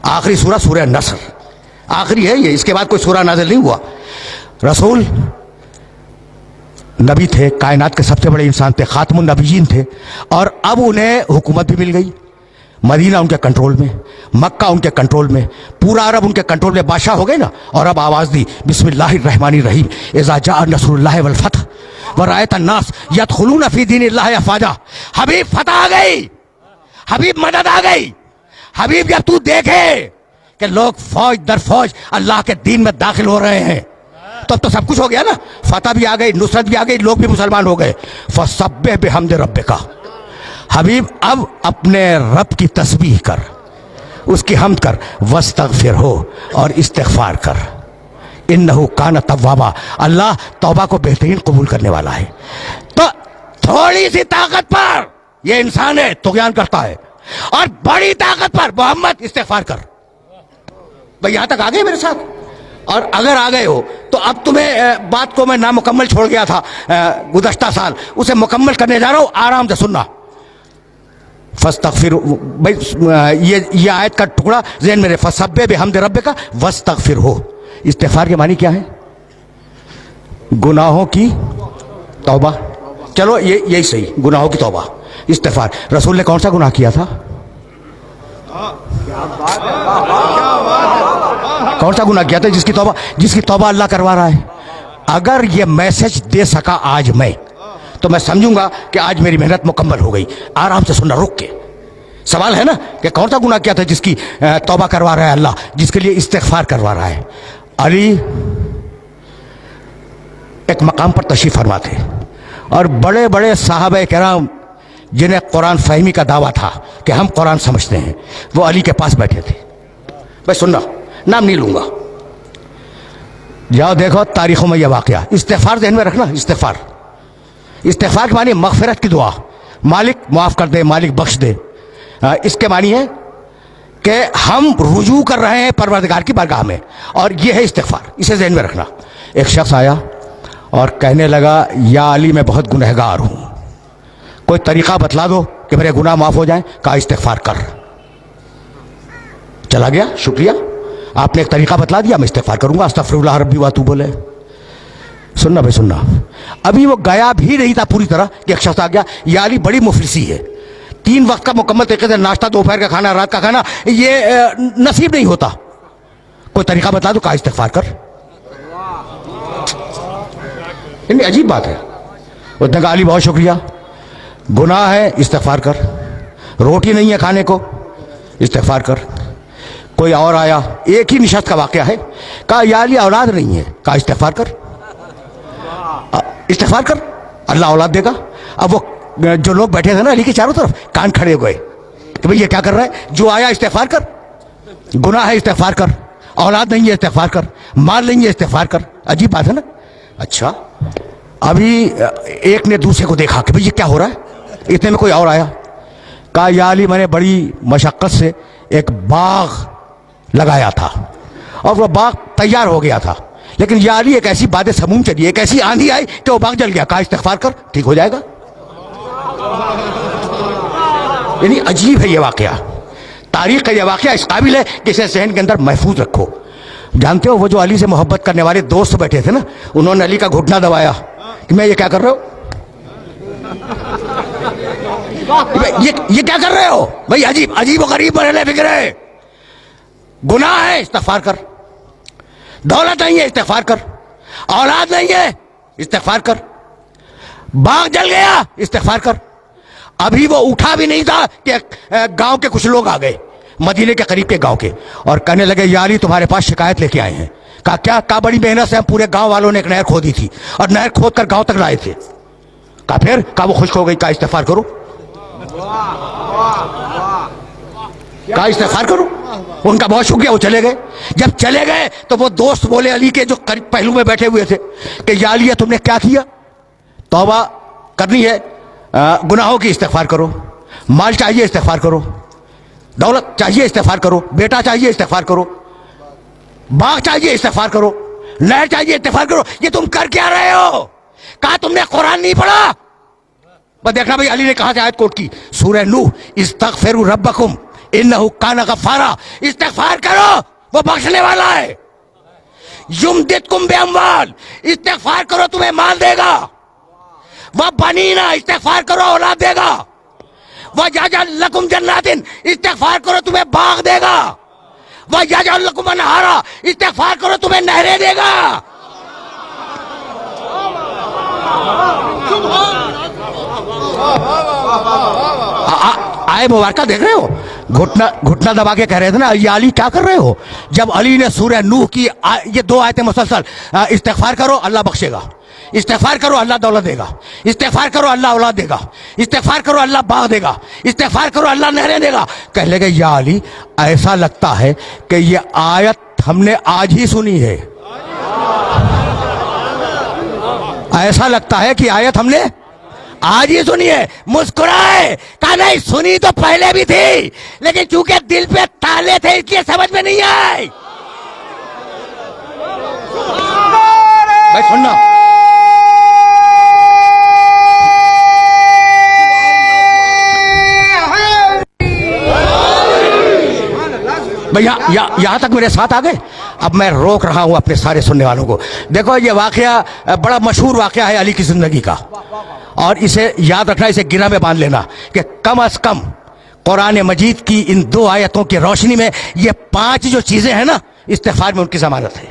آخری سورہ سورہ نصر آخری ہے یہ, اس کے بعد کوئی سورہ نازل نہیں ہوا. رسول نبی تھے, کائنات کے سب سے بڑے انسان تھے, خاتم النبیین تھے, اور اب انہیں حکومت بھی مل گئی. مدینہ ان کے کنٹرول میں, مکہ ان کے کنٹرول میں, پورا عرب ان کے کنٹرول میں, بادشاہ ہو گئے نا. اور اب آواز دی بسم اللہ الرحمن الرحیم اذا جاء نصر اللہ والفتح ورأیت الناس یدخلون فی دین اللہ افواجا. حبیب فتح آ گئی, حبیب مدد آ گئی. حبیب جب تو دیکھے کہ لوگ فوج در فوج اللہ کے دین میں داخل ہو رہے ہیں تو اب تو سب کچھ ہو گیا نا. فتح بھی آ گئی, نصرت بھی آ گئی, لوگ بھی مسلمان ہو گئے. فسبح بحمد ربک, حبیب اب اپنے رب کی تسبیح کر, اس کی حمد کر. واستغفرہ, اور استغفار کر. انہ کان توابا, اللہ توبہ کو بہترین قبول کرنے والا ہے. تو تھوڑی سی طاقت پر یہ انسان ہے طغیان کرتا ہے, اور بڑی طاقت پر محمد استغفار کر. بھئی یہاں تک آ گئے میرے ساتھ؟ اور اگر آ گئے ہو تو اب تمہیں بات کو میں نامکمل چھوڑ گیا تھا گزشتہ سال, اسے مکمل کرنے جا رہا ہوں, آرام سے سننا. فاستغفر, بھائی یہ آیت کا ٹکڑا ذہن میں رہے. فسبح بحمد ربک واستغفرہ. استغفار کے معنی کیا ہے؟ گناہوں کی توبہ. چلو یہی صحیح, گناہوں کی توبہ, استغفار. رسول نے کون سا گناہ کیا تھا؟ کون سا گناہ کیا تھا جس کی توبہ اللہ کروا رہا ہے؟ اگر یہ میسج دے سکا آج میں تو میں سمجھوں گا کہ آج میری محنت مکمل ہو گئی. آرام سے سننا, رک کے. سوال ہے نا کہ کون سا گناہ کیا تھا جس کی توبہ کروا رہا ہے اللہ, جس کے لیے استغفار کروا رہا ہے. علی ایک مقام پر تشریف فرما تھے, اور بڑے بڑے صحابہ کرام جنہیں قرآن فہمی کا دعویٰ تھا کہ ہم قرآن سمجھتے ہیں, وہ علی کے پاس بیٹھے تھے. بھائی سننا, نام نہیں لوں گا, جاؤ دیکھو تاریخوں میں یہ واقعہ. استغفار ذہن میں رکھنا. استغفار کے معنی مغفرت کی دعا, مالک معاف کر دے, مالک بخش دے. اس کے معنی ہے کہ ہم رجوع کر رہے ہیں پروردگار کی بارگاہ میں, اور یہ ہے استغفار. اسے ذہن میں رکھنا. ایک شخص آیا اور کہنے لگا یا علی میں بہت گنہگار ہوں, کوئی طریقہ بتلا دو کہ میرے گناہ معاف ہو جائیں. کہا استغفار کر. چلا گیا, شکریہ, آپ نے ایک طریقہ بتلا دیا, میں استغفار کروں گا. استغفر اللہ ربی واتوب الیہ. سننا بھائی سننا, ابھی وہ گیا بھی نہیں تھا پوری طرح کہ ایک شخص آ گیا, یا علی بڑی مفلسی ہے, 3 وقت کا مکمل طریقے سے ناشتہ, دوپہر کا کھانا, رات کا کھانا یہ نصیب نہیں ہوتا, کوئی طریقہ بتا دو. کہا استغفار کر. عجیب بات ہے. اس نے کہا علی بہت شکریہ, گناہ ہے استغفار کر, روٹی نہیں ہے کھانے کو استغفار کر. کوئی اور آیا, ایک ہی نشست کا واقعہ ہے, کہا یا علی اولاد نہیں ہے. کہا استغفار کر. استغفار کر, اللہ اولاد دے گا. اب وہ جو لوگ بیٹھے تھے نا علی کے چاروں طرف, کان کھڑے ہو گئے کہ بھئی یہ کیا کر رہا ہے؟ جو آیا استغفار کر, گناہ ہے استغفار کر, اولاد نہیں ہے استغفار کر, مال نہیں ہے استغفار کر. عجیب بات ہے نا. اچھا, ابھی ایک نے دوسرے کو دیکھا کہ بھئی یہ کیا ہو رہا ہے. اتنے میں کوئی اور آیا, کہا یا علی میں نے بڑی مشقت سے ایک باغ لگایا تھا, اور وہ باغ تیار ہو گیا تھا, لیکن یا علی ایک ایسی باد سموم چلی, ایک ایسی آندھی آئی کہ وہ باغ جل گیا. کہا استغفار کر, ٹھیک ہو جائے گا. یعنی عجیب ہے یہ واقعہ, تاریخ کا یہ واقعہ اس قابل ہے کہ اسے ذہن کے اندر محفوظ رکھو. جانتے ہو وہ جو علی سے محبت کرنے والے دوست بیٹھے تھے نا, انہوں نے علی کا گھٹنا دبایا کہ میں یہ کیا کر رہا ہوں, یہ کیا کر رہے ہو بھائی؟ عجیب و غریب مرحلے فکر ہے. گناہ ہے استغفار کر, دولت نہیں ہے استغفار کر, اولاد نہیں ہے استغفار کر, باغ جل گیا استغفار کر. ابھی وہ اٹھا بھی نہیں تھا کہ گاؤں کے کچھ لوگ آ گئے, مدینے کے قریب کے گاؤں کے, اور کہنے لگے یا علی تمہارے پاس شکایت لے کے آئے ہیں. کہا کیا؟ کہا بڑی محنت سے ہم پورے گاؤں والوں نے ایک نہر کھودی تھی, اور نہر کھود کر گاؤں تک لائے تھے. کہا پھر؟ کہا وہ خشک ہو گئی. کہا استغفار کرو. کہا استغفار کرو. ان کا بہت شکریہ, وہ چلے گئے. جب چلے گئے تو وہ دوست بولے علی کے جو قریب پہلو میں بیٹھے ہوئے تھے کہ یا علی تم نے کیا کیا؟ توبہ کرنی ہے, گناہوں کی استغفار کرو, مال چاہیے استغفار کرو, دولت چاہیے استغفار کرو, بیٹا چاہیے استغفار کرو, باغ چاہیے استغفار کرو, نہر چاہیے استغفار کرو. یہ تم کر کیا رہے ہو؟ کہا تم نے قرآن نہیں پڑھا. بس دیکھنا بھائی علی نے کہاں سے آیت کوٹ کی, سورہ نوح, استغفروا ربکم इन्नहु काना गफ्फारा, इस्तिगफार करो वो बख्शने वाला है। युमदिदकुम बिअम्वाल, इस्तिगफार करो तुम्हें माल देगा। वह बनीना, इस्तिगफार करो औलाद देगा। वह यजअल लकुम जन्नातिन, इस्तिगफार करो तुम्हें बाग देगा। वह यजअल लकुम अनहारा, इस्तिगफार करो तुम्हें नहरें देगा। आए मुबारका देख रहे हो, घुटना दबा के कह रहे थे ना, ये अली क्या कर रहे हो? जब अली ने सूरह नूह की ये 2 आयतें मुसलसल, इस्तिगफार करो अल्लाह बख्शेगा, इस्तिगफार करो अल्लाह दौलत देगा, इस्तिगफार करो अल्लाह औलाद देगा, इस्तिगफार करो अल्लाह बाग देगा, इस्तिगफार करो अल्लाह नहरें देगा। कह लगे या अली ऐसा लगता है कि ये आयत हमने आज ही सुनी है, ऐसा लगता है कि आयत हमने आज ही सुनी है। मुस्कुराए, कहा नहीं सुनी तो पहले भी थी, लेकिन चूंकि दिल पे ताले थे इसलिए समझ में नहीं आए। भाई सुनना, भैया यहां तक मेरे साथ आ गए। अब मैं रोक रहा हूं अपने सारे सुनने वालों को। देखो ये वाकया बड़ा मशहूर वाकया है अली की जिंदगी का, और इसे याद रखना, इसे गिरा में बांध लेना कि कम अज कम कुरान मजीद की इन 2 आयतों की रोशनी में ये 5 जो चीजें हैं ना, इस्तिगफार में उनकी जमानत है।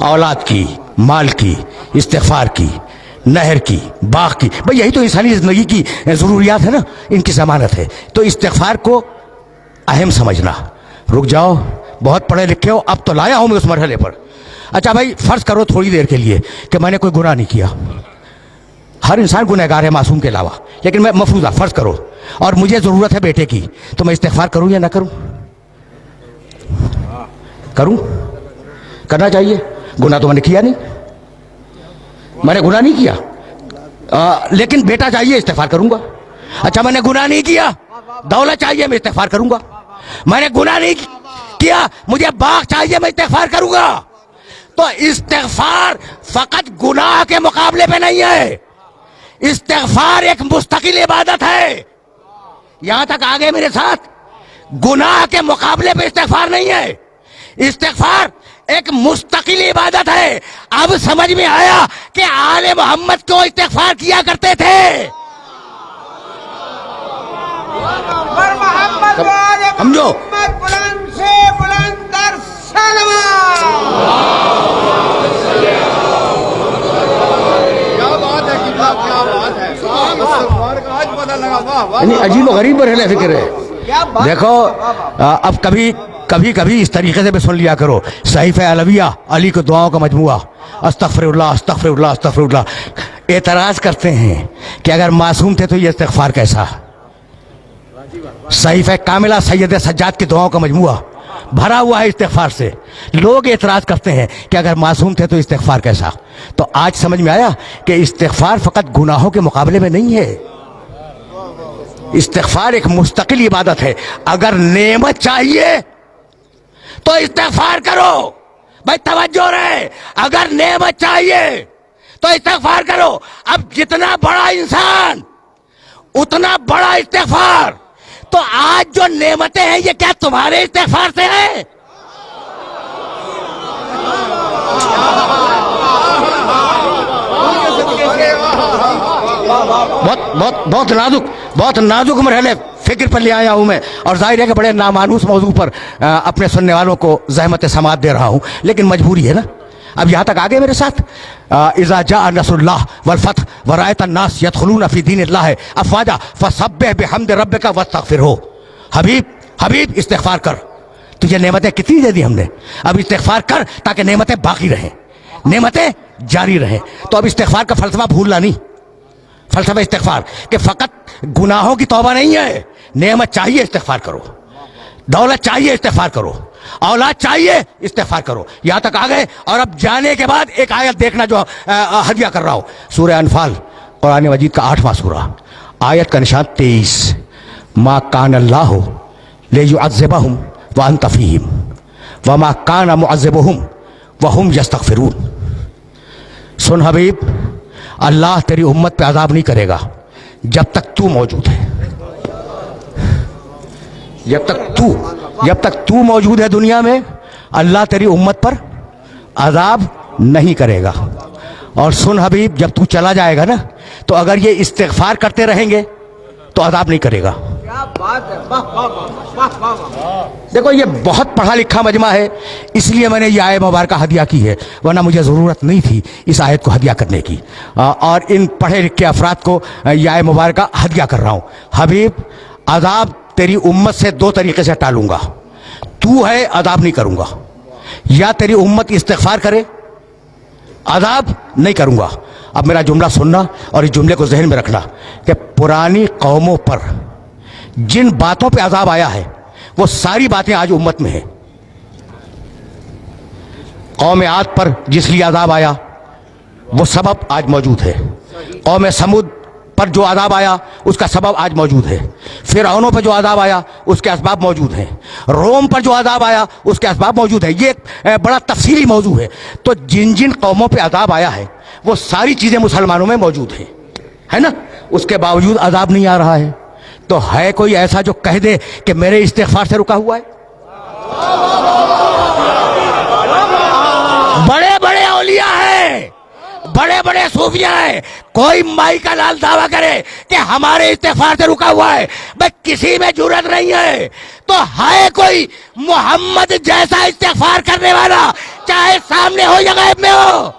औलाद की, माल की, इस्तिगफार की, नहर की, बाग की, भाई यही तो इंसानी जिंदगी की जरूरियात है ना, इनकी जमानत है। तो इस्तिगफार को अहम समझना। रुक जाओ, बहुत पढ़े लिखे हो, अब तो लाया हूं मैं उस मरहले पर। अच्छा भाई फर्ज करो थोड़ी देर के लिए कि मैंने कोई गुनाह नहीं किया। हर इंसान गुनहगार है मासूम के अलावा, लेकिन मैं मफरूजा फर्ज करो और मुझे जरूरत है बेटे की, तो मैं इस्तिगफार करूं या ना करूं? करूं? करना चाहिए। गुनाह तो मैंने किया नहीं, मैंने गुनाह नहीं किया, लेकिन बेटा चाहिए, इस्तिगफार करूंगा। अच्छा मैंने गुनाह नहीं किया, दौलत चाहिए, मैं इस्तिगफार करूंगा। मैंने गुनाह नहीं किया, मुझे बाग चाहिए, मैं इस्तिगफार करूंगा। तो इस्तिगफार फकत गुनाह के मुकाबले पे नहीं है, इस्तिगफार एक मुस्तकिल इबादत है। यहां तक आ गए मेरे साथ? गुनाह के मुकाबले पे इस्तिगफार नहीं है, इस्तिगफार एक मुस्तकिल इबादत है। अब समझ में आया कि आले मोहम्मद क्यों इस्तिगफार किया करते थे। समझो, बुलंद से बुलंद तर अजीब गरीब बरहले फिक्र है। देखो अब कभी कभी इस तरीके से भी सुन लिया करो, सहीफ़े अलविया, अली को दुआओं का मजमुआ, अस्तगफिरुल्लाह अस्तगफिरुल्लाह अस्तगफिरुल्लाह। एतराज करते हैं कि अगर मासूम थे तो ये इस्तिगफार कैसा? सहीफ़े कामिला सैयद सज्जाद की दुआओं का मजमुआ भरा हुआ है इस्तिगफार से। लोग एतराज करते हैं कि अगर मासूम थे तो इस्तिगफार कैसा? तो आज समझ में आया कि इस्तिगफार फकत गुनाहों के मुकाबले में नहीं है, इस्तिगफार एक मुस्तकिल इबादत है। अगर नेमत चाहिए तो इस्तिगफार करो, भाई तवज्जो रहे, अगर नेमत चाहिए तो इस्तिगफार करो। अब जितना बड़ा इंसान उतना बड़ा इस्तिगफार। तो आज जो नेमतें हैं ये क्या तुम्हारे इस्तिगफार से हैं? बहुत नाजुक मरहले फिक्र पर ले आया हूं मैं, और जाहिर है कि बड़े नामानूस मौजू पर अपने सुनने वालों को ज़हमत समात दे रहा हूं, लेकिन मजबूरी है ना। अब यहां तक आ गए मेरे साथ। इज़ा जाअ नस्रुल्लाह वल फतह व रअयत अन्नास यदखुलून फी दीनिल्लाह अफ़वाजा फसब्बिह बिहम्दि रब्बिका वस्तगफिरहू। हबीब इस्तिगफार कर, तुझे नेमतें कितनी दे दी हमने, अब इस्तिगफार कर ताकि नेमतें बाकी रहें, नेमतें जारी रहें। तो अब इस्तिगफार का फलसफा भूलना नहीं, फलसफा इस्तिगफार कि फकत गुनाहों की तौबा नहीं है, नेमत चाहिए इस्तिगफार करो, दौलत चाहिए इस्तिगफार करो, औलाद चाहिए इस्तिगफार करो। यहां तक आ गए। और अब जाने के बाद एक आयत देखना जो हदिया कर रहा हूं, सूरह अनफाल कुरान मजीद का 8वां सूरा, आयत का निशान 23। मा कान अल्लाहु लियुअज़्ज़िबहुम व अंत फ़ीहिम व मा कान मुअज़्ज़िबुहुम व हुम यस्तगफिरून। सुन हबीब, अल्लाह तेरी उम्मत पे अज़ाब नहीं करेगा जब तक तू मौजूद है। जब तक तू मौजूद है दुनिया में, अल्लाह तेरी उम्मत पर अजाब नहीं करेगा। और सुन हबीब, जब तू चला जाएगा ना, तो अगर ये इस्तिग़फ़ार करते रहेंगे तो अजाब नहीं करेगा। क्या बात है, वाह वाह वाह वाह वाह। देखो, ये बहुत पढ़ा लिखा मजमा है, इसलिए मैंने ये आयत मुबारक हदिया की है, वरना मुझे ज़रूरत नहीं थी इस आयत को हदिया करने की। और इन पढ़े लिखे अफराद को ये आयत मुबारक हदिया कर रहा हूँ। हबीब, अजाब तेरी उम्मत से दो तरीके से टालूंगा। तू है, अजाब नहीं करूंगा। या तेरी उम्मत इस्तिग़फ़ार करे, अजाब नहीं करूंगा। अब मेरा जुमला सुनना और इस जुमले को ज़हन में रखना कि पुरानी कौमों पर जिन बातों पे अजाब आया है, वो सारी बातें आज उम्मत में हैं। कौम आद पर जिस लिए अजाब आया, वो सबब आज मौजूद है। कौम समूद पर जो अजाब आया, उसका सबब आज मौजूद है। फिरौनों पर जो अजाब आया, उसके असबाब मौजूद हैं। रोम पर जो अजाब आया, उसके असबाब मौजूद है। ये एक बड़ा तफसीली मौजू है। तो जिन जिन कौमों पे अजाब आया है, वो सारी चीज़ें मुसलमानों में मौजूद हैं, है ना? उसके बावजूद अजाब नहीं आ रहा है। तो है कोई ऐसा जो कह दे कि मेरे इस्तिग़फ़ार से रुका हुआ है? बड़े बड़े औलिया हैं, बड़े बड़े सूफिया हैं, कोई माई का लाल दावा करे कि हमारे इस्तिग़फ़ार से रुका हुआ है, भाई किसी में जुर्रत नहीं है। तो है कोई मोहम्मद जैसा इस्तिग़फ़ार करने वाला, चाहे सामने हो या गायब में हो?